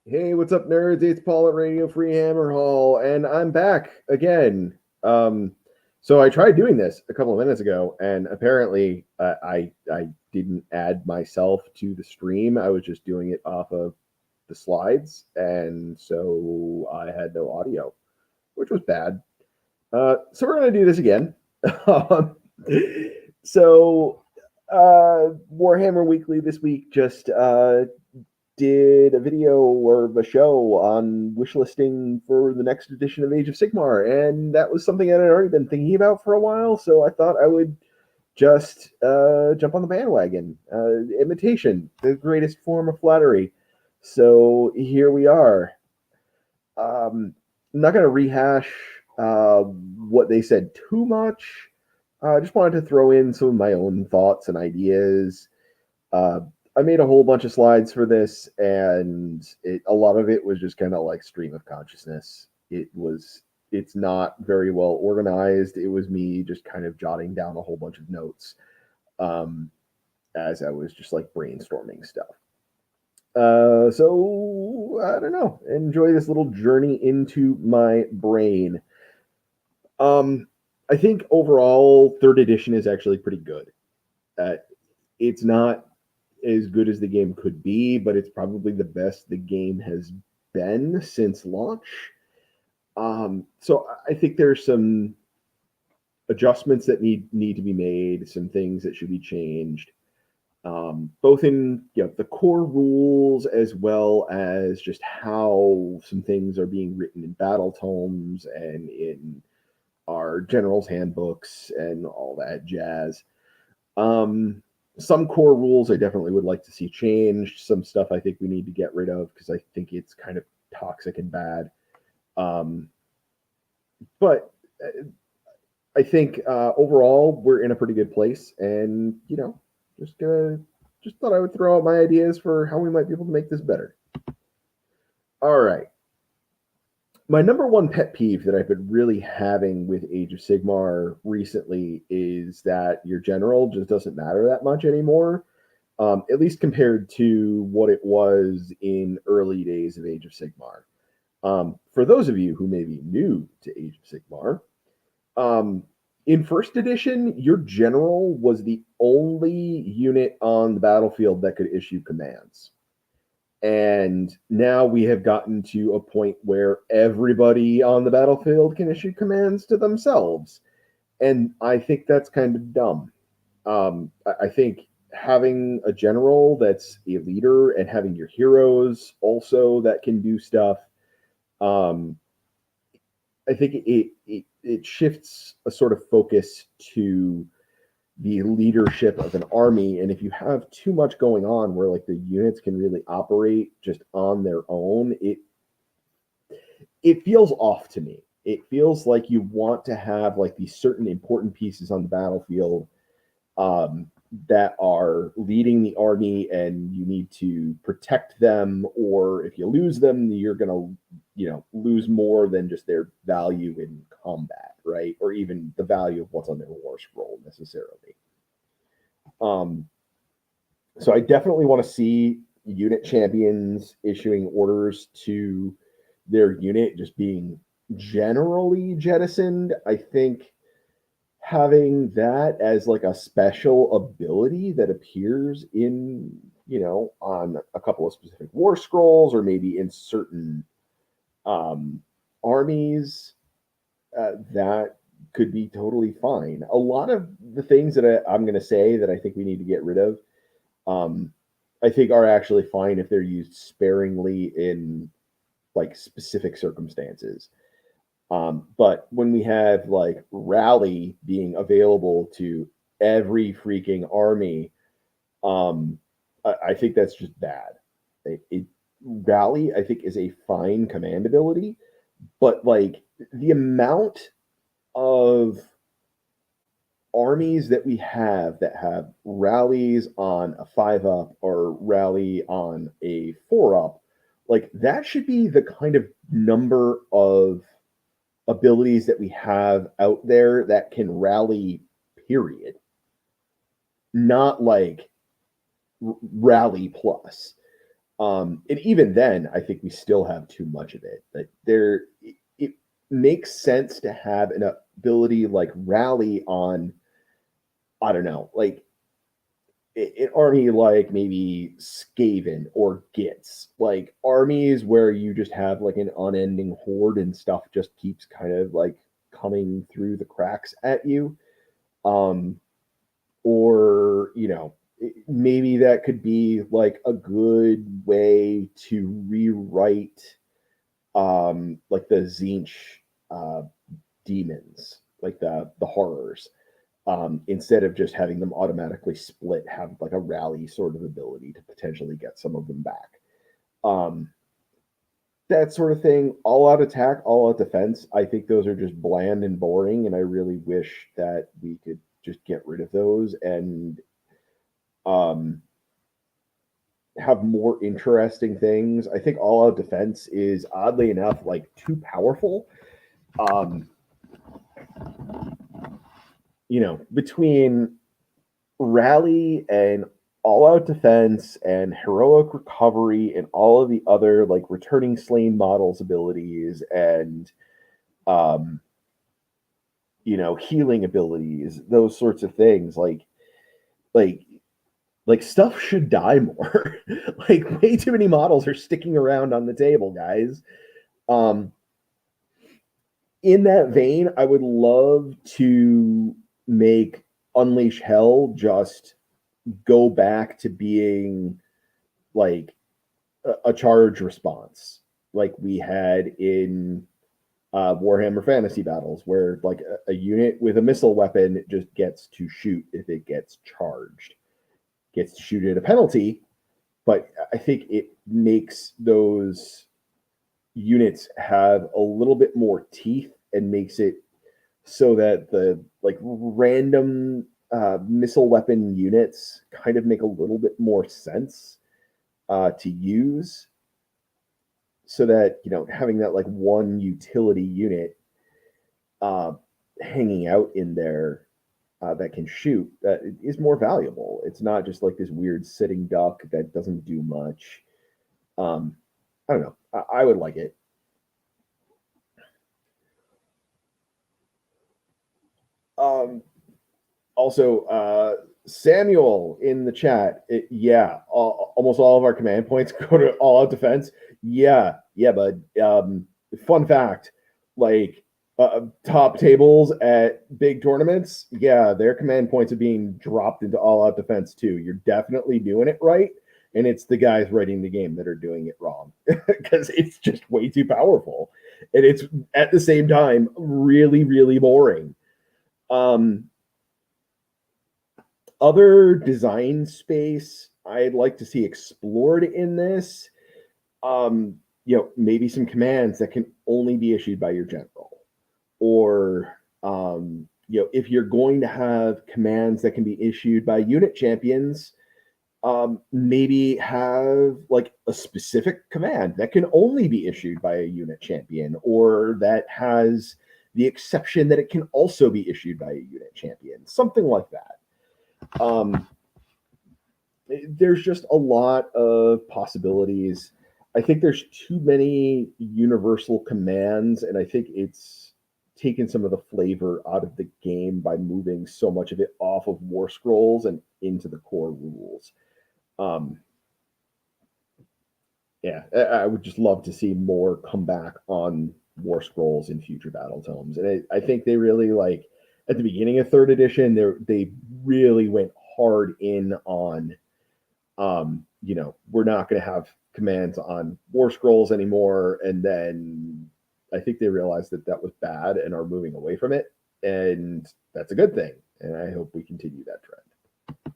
Hey, what's up, nerds? It's Paul at Radio Free Hammer Hall, and I'm back again. So I tried doing this a couple of minutes ago, and apparently I didn't add myself to the stream. I was just doing it off of the slides, and so I had no audio, which was bad. So we're gonna do this again. um, so Warhammer Weekly this week just did a video or a show on wishlisting for the next edition of Age of Sigmar, and that was something I had already been thinking about for a while. So I thought I would just jump on the bandwagon. Imitation, the greatest form of flattery. So here we are. I'm not going to rehash what they said too much. I just wanted to throw in some of my own thoughts and ideas. Uh, I made a whole bunch of slides for this, and a lot of it was just kind of like stream of consciousness. It's not very well organized. It was me just kind of jotting down a whole bunch of notes um, as I was just like brainstorming stuff. So I don't know. Enjoy this little journey into my brain. Um, I think overall, third edition is actually pretty good. Uh, it's not as good as the game could be, but it's probably the best the game has been since launch. So I think there's some adjustments that need to be made, some things that should be changed, both in the core rules as well as just how some things are being written in battle tomes and in our general's handbooks and all that jazz. Some core rules I definitely would like to see changed. Some stuff I think we need to get rid of because I think it's kind of toxic and bad. Um, but I think overall we're in a pretty good place, and just thought I would throw out my ideas for how we might be able to make this better. All right. My number one pet peeve that I've been really having with Age of Sigmar recently is that your general just doesn't matter that much anymore, at least compared to what it was in early days of Age of Sigmar. For those of you who may be new to Age of Sigmar, um, in first edition, your general was the only unit on the battlefield that could issue commands. And now we have gotten to a point where everybody on the battlefield can issue commands to themselves. And I think that's kind of dumb. I think having a general that's a leader and having your heroes also that can do stuff, um, I think it shifts a sort of focus to the leadership of an army. And if you have too much going on where like the units can really operate just on their own, it feels off to me. It feels like you want to have like these certain important pieces on the battlefield that are leading the army, and you need to protect them, or if you lose them, you're going to lose more than just their value in combat, right? Or even the value of what's on their war scroll necessarily. um so I definitely want to see unit champions issuing orders to their unit just being generally jettisoned. I think having that as like a special ability that appears in on a couple of specific war scrolls, or maybe in certain um armies, that could be totally fine. A lot of the things that I'm going to say that I think we need to get rid of, um, I think are actually fine if they're used sparingly in like specific circumstances. But when we have like rally being available to every freaking army, I think that's just bad. Rally, I think, is a fine command ability, but like the amount of armies that we have that have rallies on a 5-up or rally on a 4-up, like that should be the kind of number of abilities that we have out there that can rally, period. Not like rally plus. And even then, I think we still have too much of it. That it makes sense to have an ability like rally on, I don't know, like an army like maybe Skaven or Gits, like armies where you just have like an unending horde and stuff just keeps kind of like coming through the cracks at you. Um, or maybe that could be like a good way to rewrite like the Zinch uh demons, like the horrors, instead of just having them automatically split, have like a rally sort of ability to potentially get some of them back. um that sort of thing. All out attack, all out defense, I think those are just bland and boring, and I really wish that we could just get rid of those and um, have more interesting things. I think all out defense is oddly enough like too powerful. Um, between rally and all out defense and heroic recovery and all of the other like returning slain models abilities and um, healing abilities, those sorts of things, like stuff should die more. Like way too many models are sticking around on the table, guys. Um, in that vein, I would love to make Unleash Hell just go back to being like a charge response, like we had in Warhammer Fantasy Battles, where like a unit with a missile weapon just gets to shoot if it gets charged, gets to shoot at a penalty, but I think it makes those units have a little bit more teeth and makes it so that the like random missile weapon units kind of make a little bit more sense to use, so that having that like one utility unit uh, hanging out in there that can shoot is more valuable. It's not just like this weird sitting duck that doesn't do much. I don't know. I would like it. Also, Samuel in the chat, almost all of our command points go to all out defense. Yeah, but fun fact, like top tables at big tournaments, yeah, their command points are being dropped into all out defense too. You're definitely doing it right, and it's the guys writing the game that are doing it wrong because it's just way too powerful, and it's at the same time really, really boring. Other design space I'd like to see explored in this, maybe some commands that can only be issued by your general, or if you're going to have commands that can be issued by unit champions, maybe have like a specific command that can only be issued by a unit champion, or that has the exception that it can also be issued by a unit champion, something like that. There's just a lot of possibilities. I think there's too many universal commands, and I think it's taken some of the flavor out of the game by moving so much of it off of War Scrolls and into the core rules. I would just love to see more come back on War Scrolls in future battle tomes, and I think they really like at the beginning of third edition, they really went hard in on, we're not going to have commands on War Scrolls anymore. And then I think they realized that that was bad and are moving away from it. And that's a good thing. And I hope we continue that trend.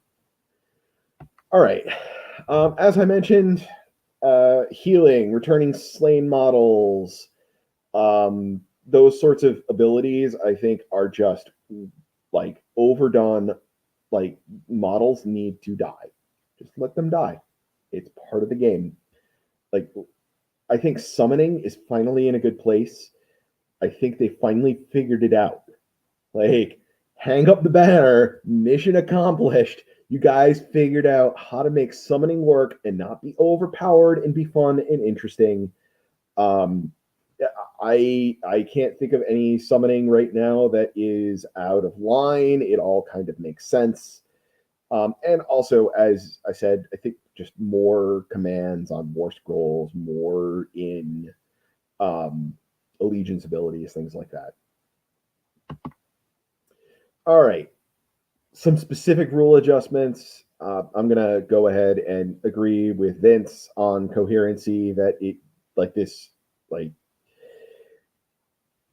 All right. As I mentioned, healing, returning slain models, those sorts of abilities, I think, are just like overdone. Like models need to die. Just let them die. It's part of the game. Like, I think summoning is finally in a good place. I think they finally figured it out. Like, hang up the banner, mission accomplished. You guys figured out how to make summoning work and not be overpowered and be fun and interesting. Um, I can't think of any summoning right now that is out of line. It all kind of makes sense. And also, as I said, I think just more commands on War Scrolls, more in allegiance abilities, things like that. All right. Some specific rule adjustments. I'm going to go ahead and agree with Vince on coherency that it, like this, like,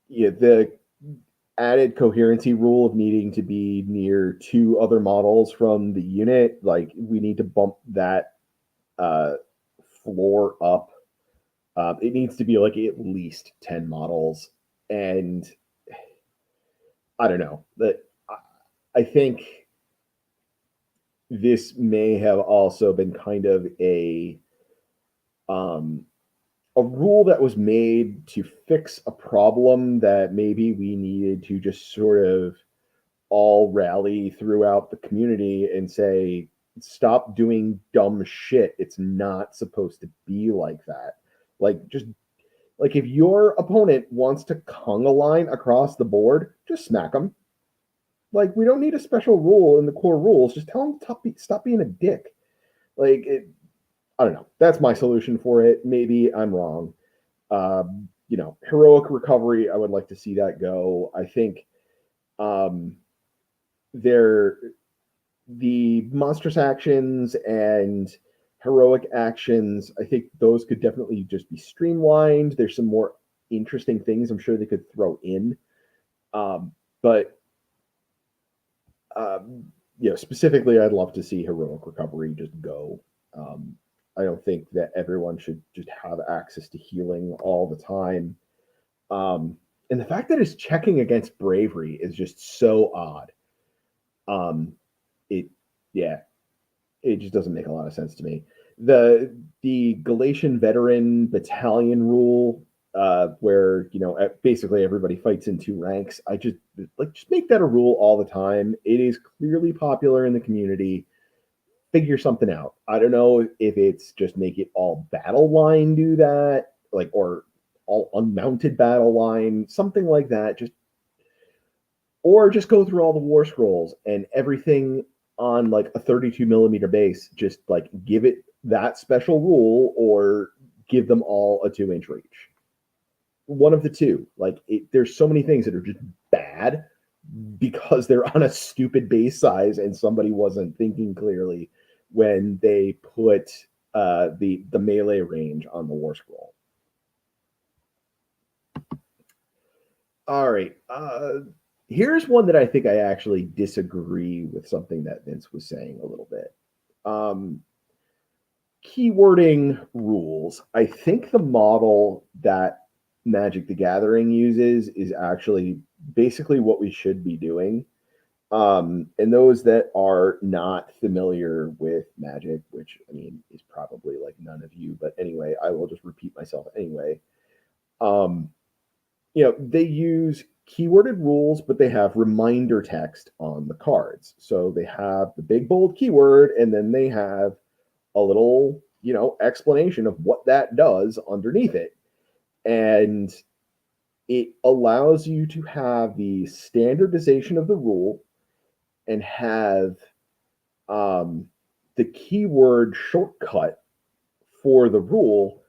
yeah, the added coherency rule of needing to be near two other models from the unit, like, we need to bump that uh, floor up. It needs to be like at least 10 models. And I don't know, that I think this may have also been kind of a rule that was made to fix a problem that maybe we needed to just sort of all rally throughout the community and say, stop doing dumb shit. It's not supposed to be like that. Like, just like, if your opponent wants to Kung a line across the board, just smack them. Like, we don't need a special rule in the core rules. Just tell them to stop being a dick. Like, I don't know. That's my solution for it. Maybe I'm wrong. Heroic recovery, I would like to see that go. I think the monstrous actions and heroic actions, I think those could definitely just be streamlined. There's some more interesting things I'm sure they could throw in. But specifically, I'd love to see heroic recovery just go. I don't think that everyone should just have access to healing all the time. And the fact that it's checking against bravery is just so odd. It just doesn't make a lot of sense to me. The Galatian veteran battalion rule, where basically everybody fights in two ranks. I just make that a rule all the time. It is clearly popular in the community. Figure something out. I don't know if it's just make it all battle line do that, like, or all unmounted battle line, something like that. Or just go through all the war scrolls and everything on like a 32 millimeter base, just like give it that special rule, or give them all a 2-inch reach. One of the two. Like, there's so many things that are just bad because they're on a stupid base size and somebody wasn't thinking clearly when they put the melee range on the war scroll. All right. Here's one that I think I actually disagree with something that Vince was saying a little bit. Keywording rules. I think the model that Magic the Gathering uses is actually basically what we should be doing. And those that are not familiar with Magic, which I mean is probably like none of you, but anyway, I will just repeat myself anyway. They use keyworded rules, but they have reminder text on the cards. So they have the big bold keyword, and then they have a little, explanation of what that does underneath it. And it allows you to have the standardization of the rule and have the keyword shortcut for the rule,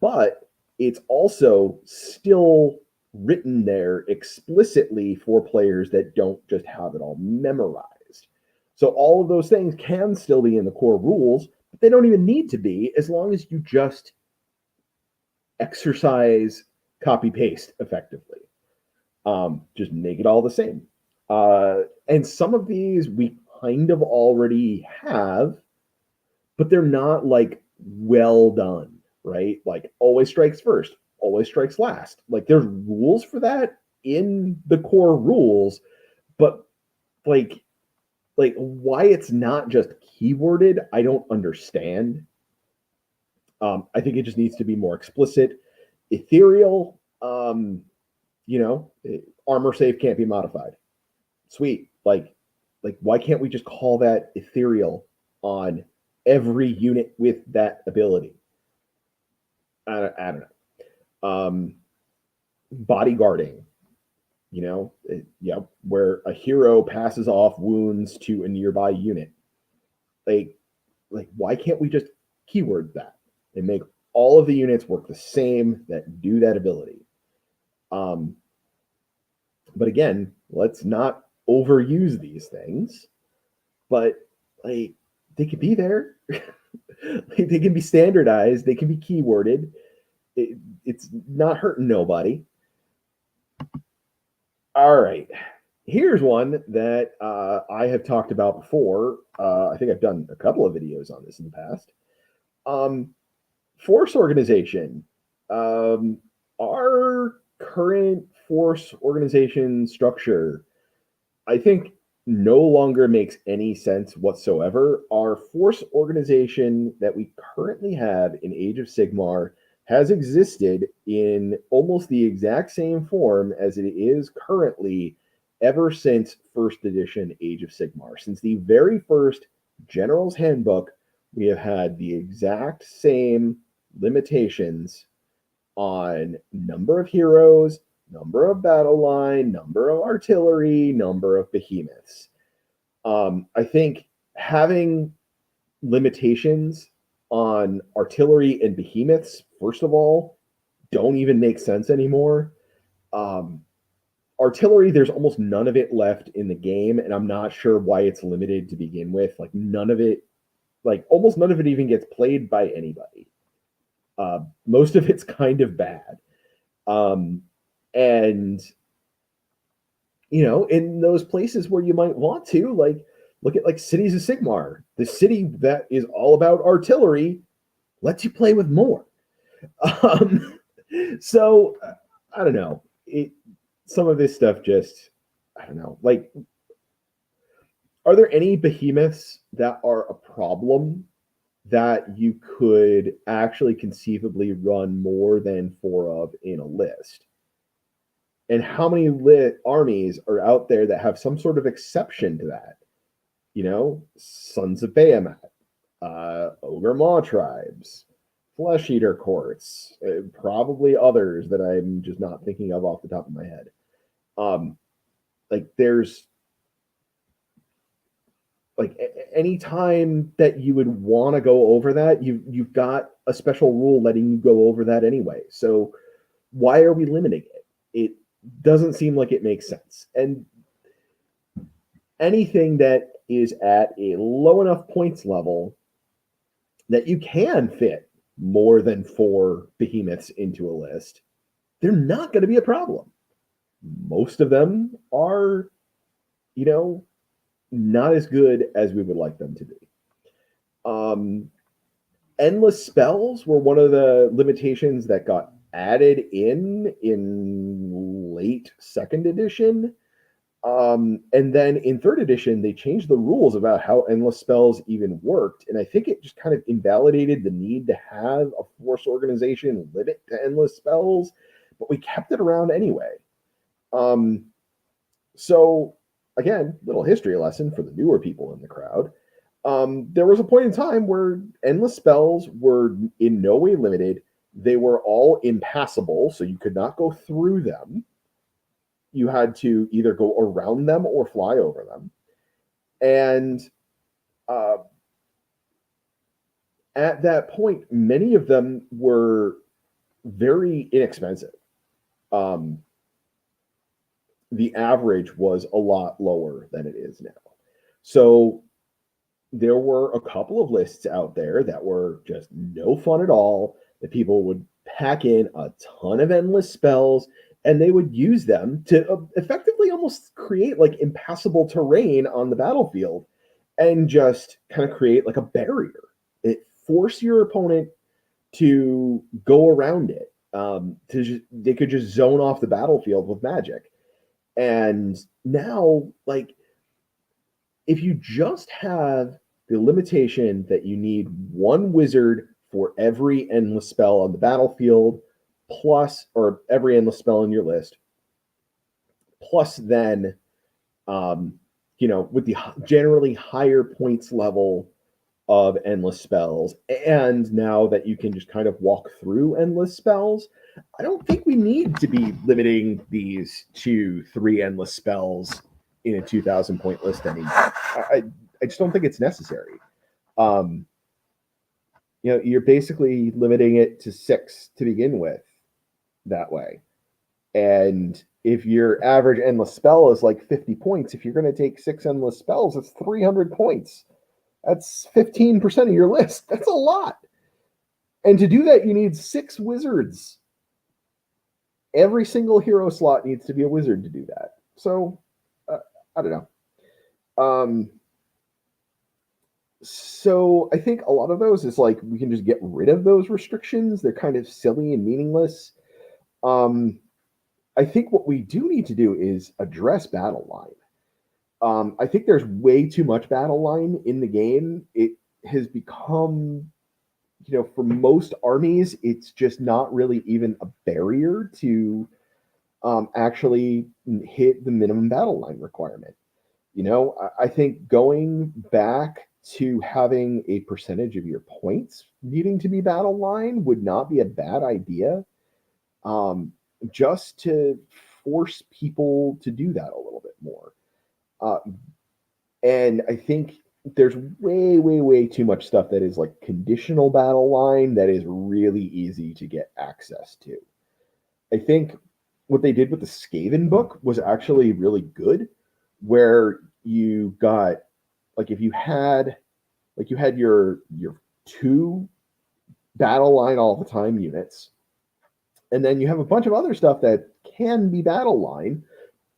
but it's also still written there explicitly for players that don't just have it all memorized. So all of those things can still be in the core rules, but they don't even need to be, as long as you just exercise copy paste effectively. Just make it all the same. And some of these we kind of already have, but they're not like well done, right? Like, always strikes first, always strikes last. Like, there's rules for that in the core rules, but like why it's not just keyworded, I don't understand. I think it just needs to be more explicit. Ethereal, armor save can't be modified. Sweet. Like, Like, why can't we just call that ethereal on every unit with that ability? I don't know. Bodyguarding, where a hero passes off wounds to a nearby unit. Like why can't we just keyword that and make all of the units work the same that do that ability? But again, let's not overuse these things. But like, they could be there. Like, they can be standardized. They can be keyworded. It's not hurting nobody. All right. Here's one that I have talked about before. I think I've done a couple of videos on this in the past. Force organization. Our current force organization structure, I think, no longer makes any sense whatsoever. Our force organization that we currently have in Age of Sigmar has existed in almost the exact same form as it is currently ever since first edition Age of Sigmar. Since the very first General's Handbook, we have had the exact same limitations on number of heroes, number of battle line, number of artillery, number of behemoths. I think having limitations on artillery and behemoths, first of all, don't even make sense anymore. Artillery, there's almost none of it left in the game, and I'm not sure why it's limited to begin with. Like, almost none of it even gets played by anybody. Most of it's kind of bad. And in those places where you might want to, like, look at like Cities of Sigmar. The city that is all about artillery lets you play with more. So I don't know. Some of this stuff just, I don't know. Like, are there any behemoths that are a problem that you could actually conceivably run more than 4 of in a list? And how many armies are out there that have some sort of exception to that? Sons of Bahamut, Ogre Maw tribes, Flesh Eater courts, probably others that I'm just not thinking of off the top of my head. There's any time that you would want to go over that, you've got a special rule letting you go over that anyway. So why are we limiting it? It doesn't seem like it makes sense. And anything that is at a low enough points level that you can fit more than 4 behemoths into a list, they're not going to be a problem. Most of them are, not as good as we would like them to be. Endless spells were one of the limitations that got added in late 2nd edition. And then in 3rd edition, they changed the rules about how endless spells even worked. And I think it just kind of invalidated the need to have a force organization limit to endless spells, but we kept it around anyway. So again, little history lesson for the newer people in the crowd. There was a point in time where endless spells were in no way limited. They were all impassable, so you could not go through them. You had to either go around them or fly over them. And at that point, many of them were very inexpensive. The average was a lot lower than it is now. So there were a couple of lists out there that were just no fun at all, that people would pack in a ton of endless spells, and they would use them to effectively almost create like impassable terrain on the battlefield and just kind of create like a barrier. It forced your opponent to go around it. They could just zone off the battlefield with magic. And now, like, if you just have the limitation that you need 1 wizard for every endless spell on the battlefield, or every endless spell in your list, plus then with the generally higher points level of endless spells, and now that you can just kind of walk through endless spells, I don't think we need to be limiting these to 3 endless spells in a 2,000 point list anymore. I just don't think it's necessary. You're basically limiting it to 6 to begin with that way. And if your average endless spell is like 50 points, if you're going to take 6 endless spells, it's 300 points. That's 15% of your list. That's a lot. And to do that, you need 6 wizards. Every single hero slot needs to be a wizard to do that. So, I don't know. So I think a lot of those is like we can just get rid of those restrictions. They're kind of silly and meaningless. I think what we do need to do is address battle line. I think there's way too much battle line in the game. It has become, for most armies, it's just not really even a barrier to actually hit the minimum battle line requirement. I think going back to having a percentage of your points needing to be battle line would not be a bad idea. Just to force people to do that a little bit more. And I think there's way, way, way too much stuff that is like conditional battle line that is really easy to get access to. I think what they did with the Skaven book was actually really good, where you got, like, if you had your 2 battle line all the time units, and then you have a bunch of other stuff that can be battle line,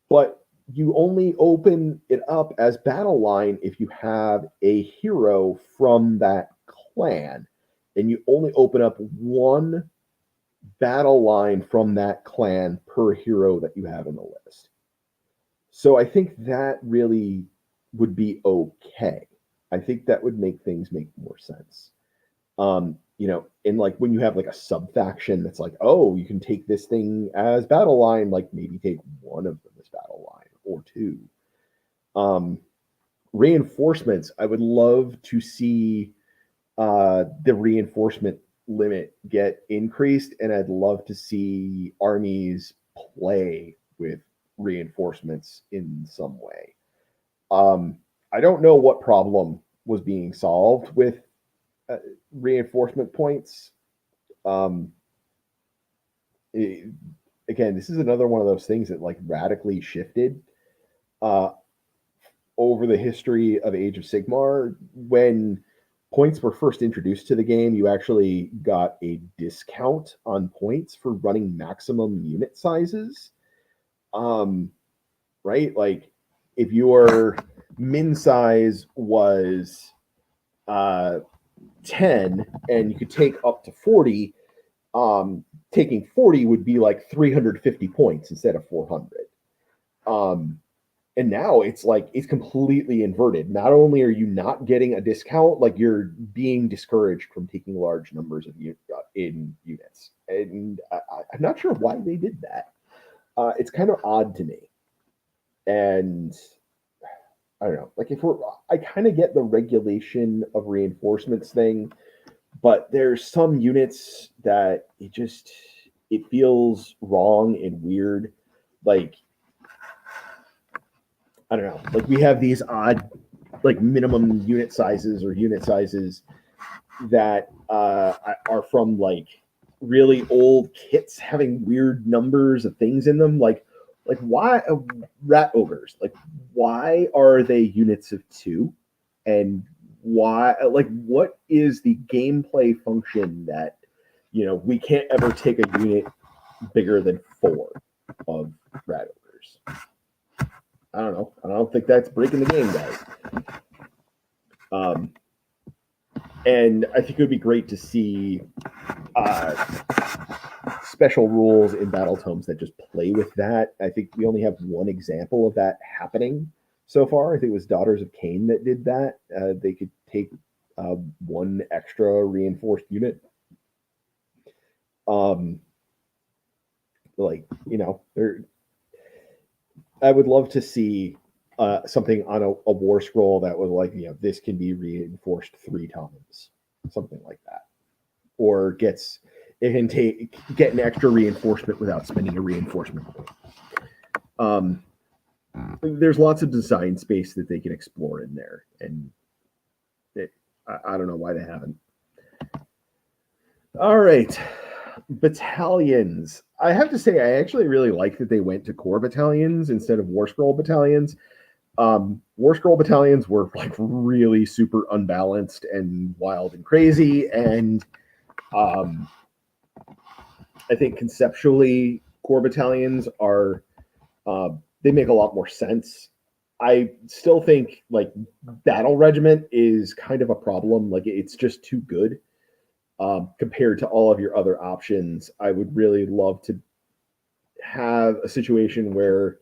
but you only open it up as battle line if you have a hero from that clan, and you only open up 1 battle line from that clan per hero that you have in the list. So I think that really would be okay. I think that would make things make more sense. And like when you have like a sub faction that's like, oh, you can take this thing as battle line, like maybe take 1 of them as battle line or 2. Reinforcements, I would love to see the reinforcement limit get increased, and I'd love to see armies play with reinforcements in some way. I don't know what problem was being solved with reinforcement points. Again, this is another one of those things that like radically shifted over the history of Age of Sigmar. When points were first introduced to the game, you actually got a discount on points for running maximum unit sizes. Right? Like if your min size was 10 and you could take up to 40, taking 40 would be like 350 points instead of 400. And now it's like it's completely inverted. Not only are you not getting a discount, like you're being discouraged from taking large numbers of in units. And I'm not sure why they did that. It's kind of odd to me. And I don't know, like I kind of get the regulation of reinforcements thing, but there's some units that it feels wrong and weird. Like, I don't know, like we have these odd, like minimum unit sizes or unit sizes that are from like really old kits having weird numbers of things in them. Like why rat ogres? Like why are they units of 2? And why? Like what is the gameplay function that we can't ever take a unit bigger than 4 of rat ogres? I don't know. I don't think that's breaking the game, guys. And I think it would be great to see special rules in battle tomes that just play with that. I think we only have one example of that happening so far. I think it was Daughters of Cain that did that. They could take 1 extra reinforced unit. I would love to see something on a war scroll that was like, this can be reinforced 3 times, something like that, or it can get an extra reinforcement without spending a reinforcement point. There's lots of design space that they can explore in there, and I don't know why they haven't. All right, battalions. I have to say, I actually really like that they went to core battalions instead of war scroll battalions. War scroll battalions were like really super unbalanced and wild and crazy, and I think conceptually core battalions are they make a lot more sense. I still think like battle regiment is kind of a problem. Like it's just too good compared to all of your other options. I would really love to have a situation where,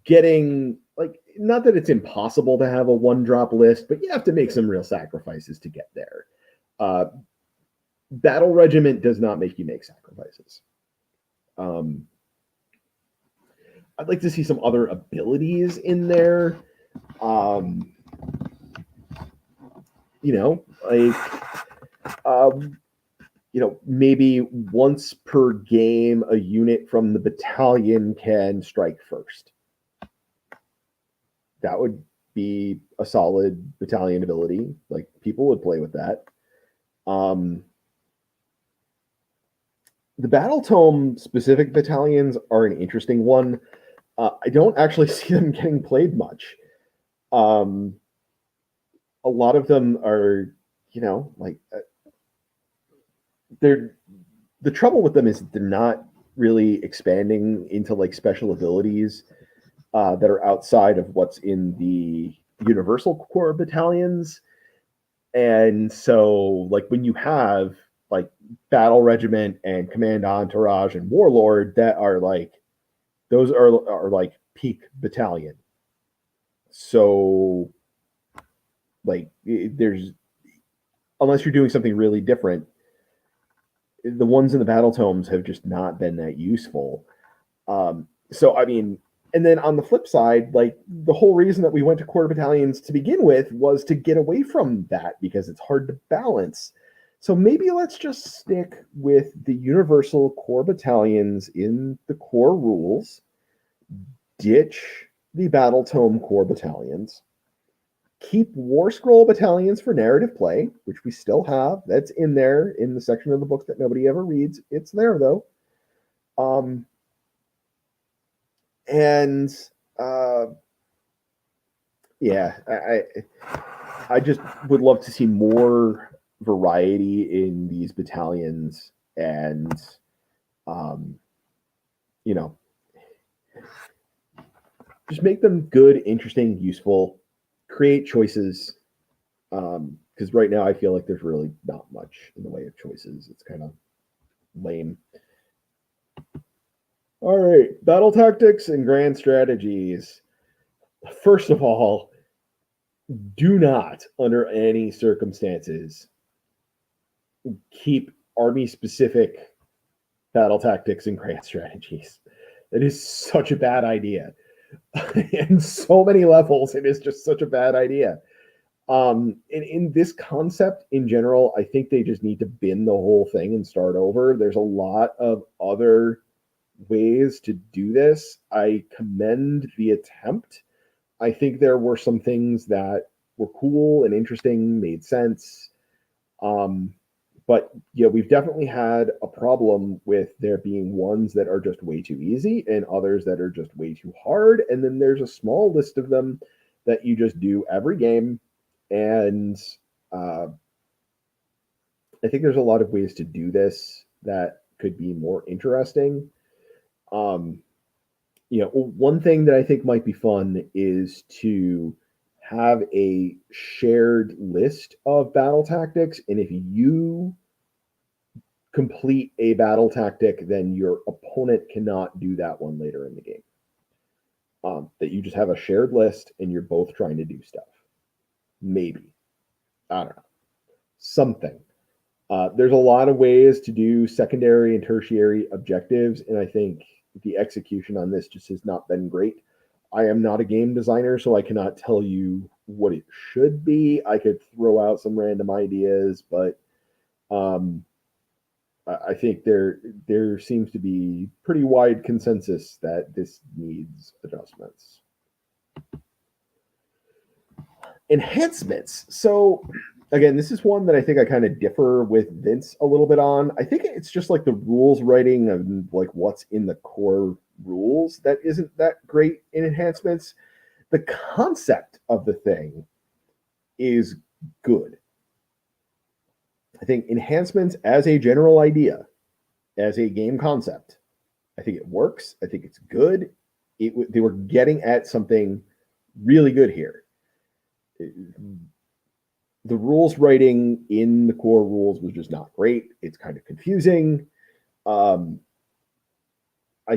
getting like, not that it's impossible to have a 1-drop list, but you have to make some real sacrifices to get there. Battle regiment does not make you make sacrifices. I'd like to see some other abilities in there. Maybe once per game, a unit from the battalion can strike first. That would be a solid battalion ability. Like, people would play with that. The Battle Tome specific battalions are an interesting one. I don't actually see them getting played much. A lot of them are, the trouble with them is they're not really expanding into like special abilities that are outside of what's in the universal core battalions. And so like when you have like battle regiment and command entourage and warlord, that are like, those are like peak battalion. So like there's, unless you're doing something really different, the ones in the battle tomes have just not been that useful. So I mean, and then on the flip side, like the whole reason that we went to core battalions to begin with was to get away from that because it's hard to balance. So maybe let's just stick with the universal core battalions in the core rules, ditch the battle tome core battalions, keep war scroll battalions for narrative play, which we still have. That's in there in the section of the book that nobody ever reads. It's there though. I just would love to see more variety in these battalions, and just make them good, interesting, useful, create choices. Because right now I feel like there's really not much in the way of choices. It's kind of lame. All right, battle tactics and grand strategies. First of all, do not, under any circumstances, keep army-specific battle tactics and grand strategies. That is such a bad idea. In so many levels, it is just such a bad idea. In this concept in general, I think they just need to bin the whole thing and start over. There's a lot of other ways to do this. I commend the attempt. I think there were some things that were cool and interesting, made sense. But yeah, we've definitely had a problem with there being ones that are just way too easy and others that are just way too hard. And then there's a small list of them that you just do every game. And I think there's a lot of ways to do this that could be more interesting. One thing that I think might be fun is to have a shared list of battle tactics, and if you complete a battle tactic, then your opponent cannot do that one later in the game. That you just have a shared list and you're both trying to do stuff. Maybe. I don't know. Something. There's a lot of ways to do secondary and tertiary objectives, and I think the execution on this just has not been great. I am not a game designer, so I cannot tell you what it should be. I could throw out some random ideas, but I think there seems to be pretty wide consensus that this needs adjustments. Enhancements. So again, this is one that I think I kind of differ with Vince a little bit on. I think it's just like the rules writing and like what's in the core rules that isn't that great in enhancements. The concept of the thing is good. I think enhancements as a general idea, as a game concept, I think it works. I think it's good. They were getting at something really good here. The rules writing in the core rules was just not great. It's kind of confusing. I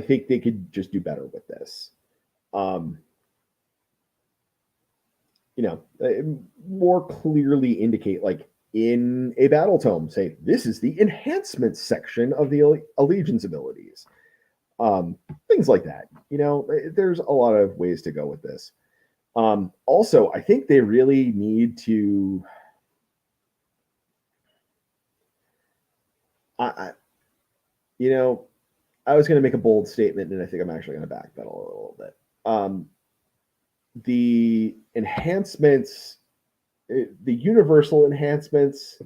think they could just do better with this. More clearly indicate, like in a battle tome, say this is the enhancements section of the allegiance abilities. Things like that. There's a lot of ways to go with this. Also, I think they really need to. I was going to make a bold statement, and I think I'm actually going to backpedal a little bit. The enhancements, the universal enhancements,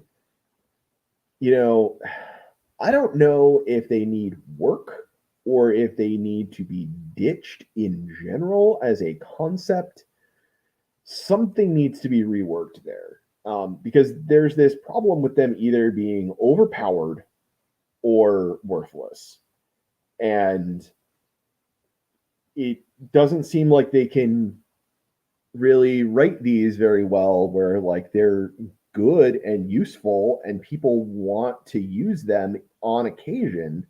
I don't know if they need work or if they need to be ditched in general as a concept. Something needs to be reworked there, because there's this problem with them either being overpowered or worthless. And it doesn't seem like they can really write these very well, where like they're good and useful and people want to use them on occasion.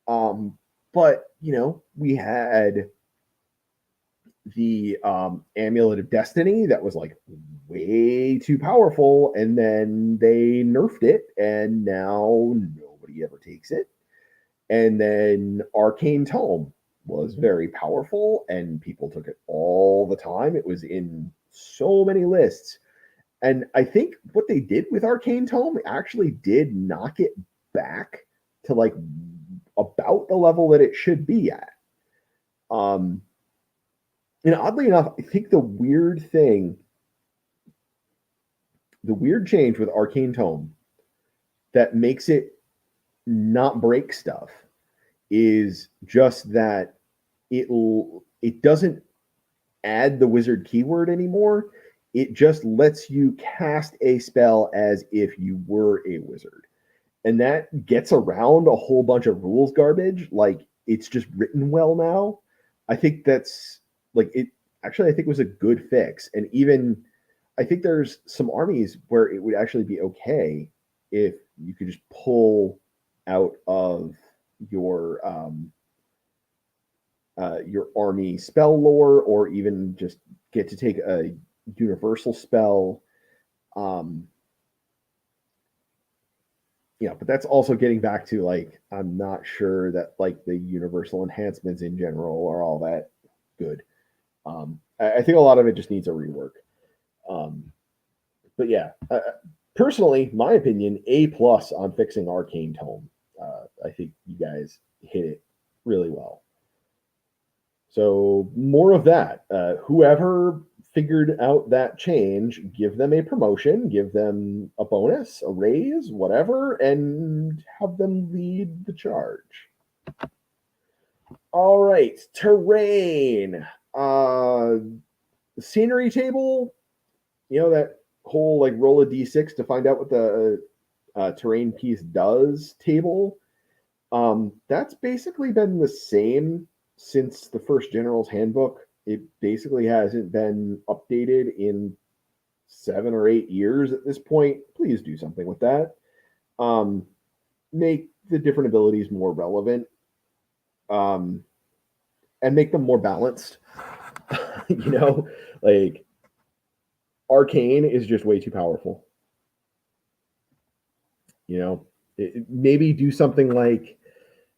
But we had the Amulet of Destiny that was like way too powerful, and then they nerfed it, and now nobody ever takes it. And then Arcane Tome was very powerful, and people took it all the time. It was in so many lists. And I think what they did with Arcane Tome actually did knock it back to like about the level that it should be at. Oddly enough, I think the weird change with Arcane Tome that makes it not break stuff is just that it doesn't add the wizard keyword anymore. It just lets you cast a spell as if you were a wizard. And that gets around a whole bunch of rules garbage. Like, it's just written well now. I think that's like it actually, I think was a good fix. And even I think there's some armies where it would actually be okay if you could just pull out of your army spell lore, or even just get to take a universal spell. But that's also getting back to like, I'm not sure that like the universal enhancements in general are all that good. I think a lot of it just needs a rework. But yeah, personally, my opinion, A+ on fixing Arcane Tome. I think you guys hit it really well. So more of that. Whoever figured out that change, give them a promotion, give them a bonus, a raise, whatever, and have them lead the charge. All right, terrain. Scenery table, that whole like roll a d6 to find out what the terrain piece does table. That's basically been the same since the first General's Handbook. It basically hasn't been updated in 7 or 8 years at this point. Please do something with that. Make the different abilities more relevant, and make them more balanced. Like Arcane is just way too powerful. Maybe do something like,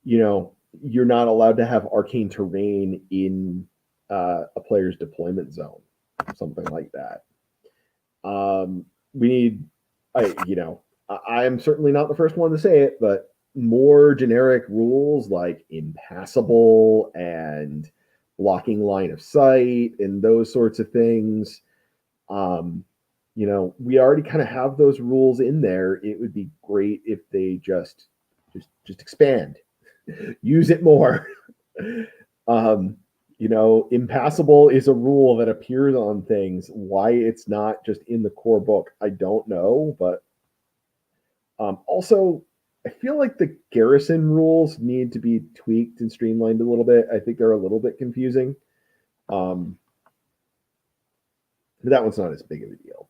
you're not allowed to have arcane terrain in a player's deployment zone, something like that. We need, I am certainly not the first one to say it, but more generic rules like impassable and blocking line of sight and those sorts of things. We already kind of have those rules in there. It would be great if they just expand, use it more. Impassable is a rule that appears on things. Why it's not just in the core book, I don't know. But also, I feel like the garrison rules need to be tweaked and streamlined a little bit. I think they're a little bit confusing. But that one's not as big of a deal.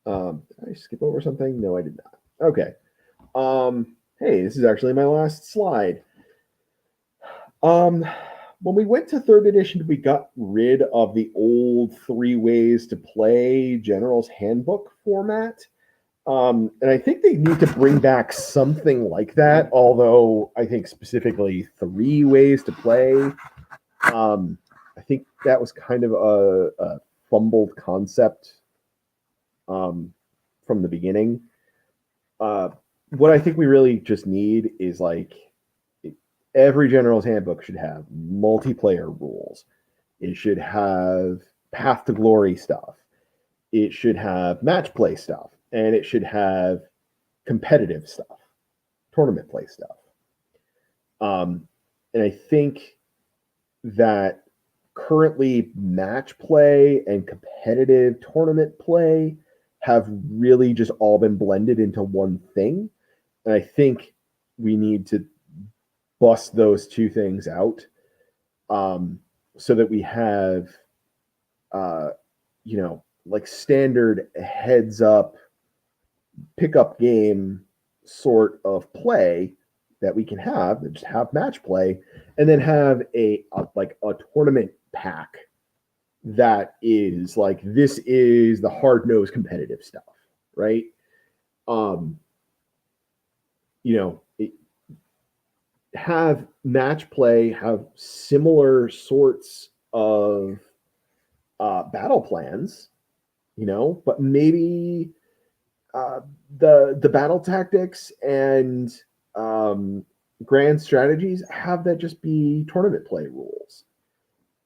Did I skip over something? No, I did not. Okay. Hey, this is actually my last slide. When we went to 3rd edition, we got rid of the old 3 ways to play General's Handbook format. And I think they need to bring back something like that, although I think specifically 3 ways to play. I think that was kind of a fumbled concept from the beginning. What I think we really just need is like, every General's Handbook should have multiplayer rules. It should have Path to Glory stuff. It should have match play stuff. And it should have competitive stuff, tournament play stuff. And I think that currently match play and competitive tournament play have really just all been blended into one thing. And I think we need to bust those 2 things out, so that we have, like standard heads up, pickup game sort of play that we can have, that just have match play, and then have a tournament pack that is like, this is the hard-nosed competitive stuff, right? Have match play, have similar sorts of battle plans, but maybe the battle tactics and grand strategies have that just be tournament play rules,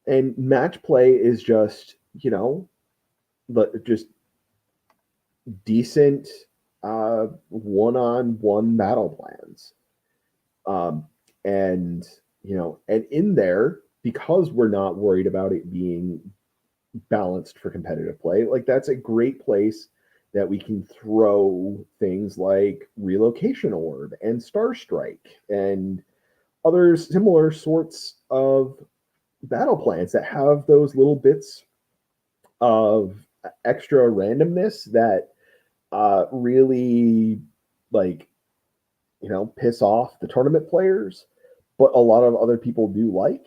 and match play is just just decent one-on-one battle plans. And in there, because we're not worried about it being balanced for competitive play, like that's a great place that we can throw things like Relocation Orb and Star Strike and other similar sorts of battle plans that have those little bits of extra randomness that really piss off the tournament players, but a lot of other people do like.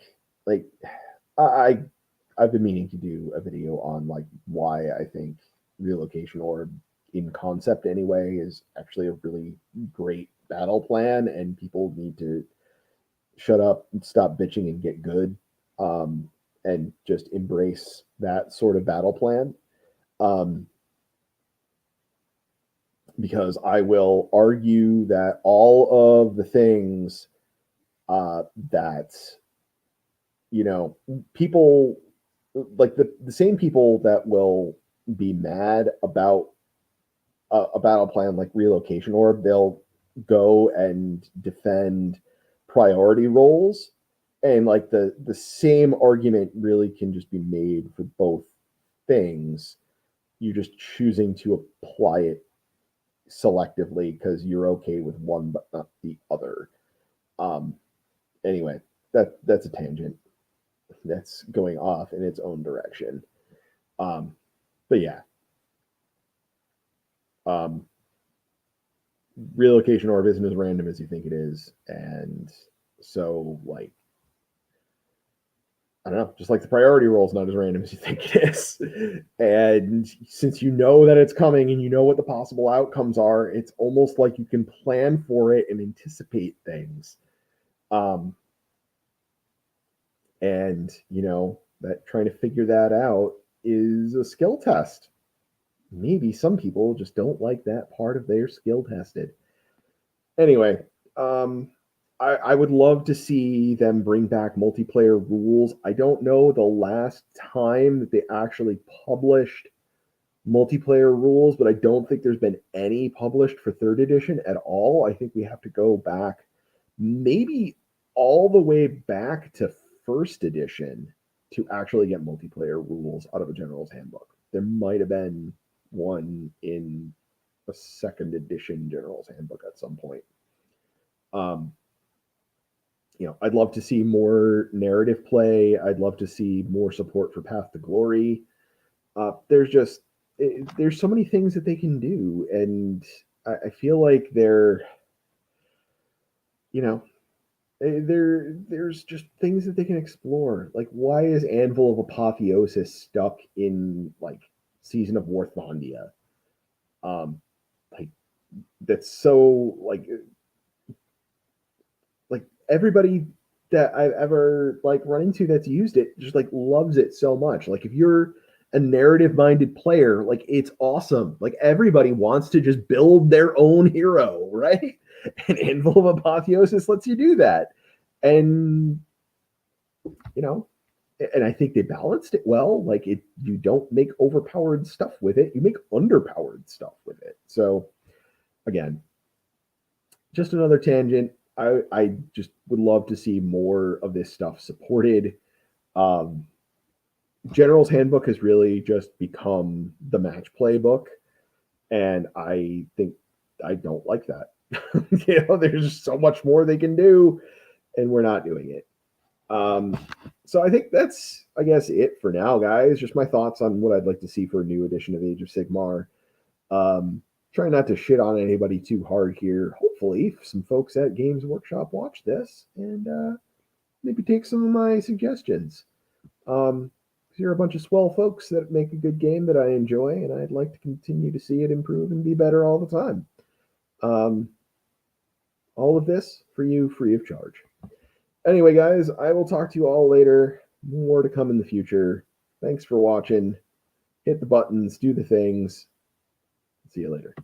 I've been meaning to do a video on like why I think Relocation Orb, in concept anyway, is actually a really great battle plan, and people need to shut up and stop bitching and get good, and just embrace that sort of battle plan. Because I will argue that all of the things that people like, the same people that will be mad about a battle plan like Relocation Orb, they'll go and defend priority roles, and like the same argument really can just be made for both things. You're just choosing to apply it selectively because you're okay with one but not the other. Anyway, that's a tangent that's going off in its own direction. But yeah, Relocation Orb isn't as random as you think it is, and so like, I don't know, just like the priority roll is not as random as you think it is. And since you know that it's coming and you know what the possible outcomes are, it's almost like you can plan for it and anticipate things. And that trying to figure that out is a skill test. Maybe some people just don't like that part of their skill tested. Anyway, I would love to see them bring back multiplayer rules. I don't know the last time that they actually published multiplayer rules, but I don't think there's been any published for third edition at all. I think we have to go back maybe all the way back to first edition to actually get multiplayer rules out of a general's handbook. There might have been one in a second edition general's handbook at some point. I'd love to see more narrative play. I'd love to see more support for Path to Glory. There's so many things that they can do, and I feel like there's just things that they can explore. Like, why is Anvil of Apotheosis stuck in like Season of Warthmondia? Like, that's so like everybody that I've ever like run into that's used it just like loves it so much. Like, if you're a narrative minded player, like, it's awesome. Like, everybody wants to just build their own hero, right? And Anvil of Apotheosis lets you do that. And and I think they balanced it well. Like, you don't make overpowered stuff with it, you make underpowered stuff with it. So again, just another tangent. I just would love to see more of this stuff supported. General's Handbook has really just become the match play book, and I think I don't like that. There's so much more they can do, and we're not doing it. So I think that's, I guess, it for now, guys. Just my thoughts on what I'd like to see for a new edition of Age of Sigmar. Try not to shit on anybody too hard here. Hopefully, some folks at Games Workshop watch this and maybe take some of my suggestions. You're a bunch of swell folks that make a good game that I enjoy, and I'd like to continue to see it improve and be better all the time. All of this for you free of charge. Anyway, guys, I will talk to you all later. More to come in the future. Thanks for watching. Hit the buttons, do the things. See you later.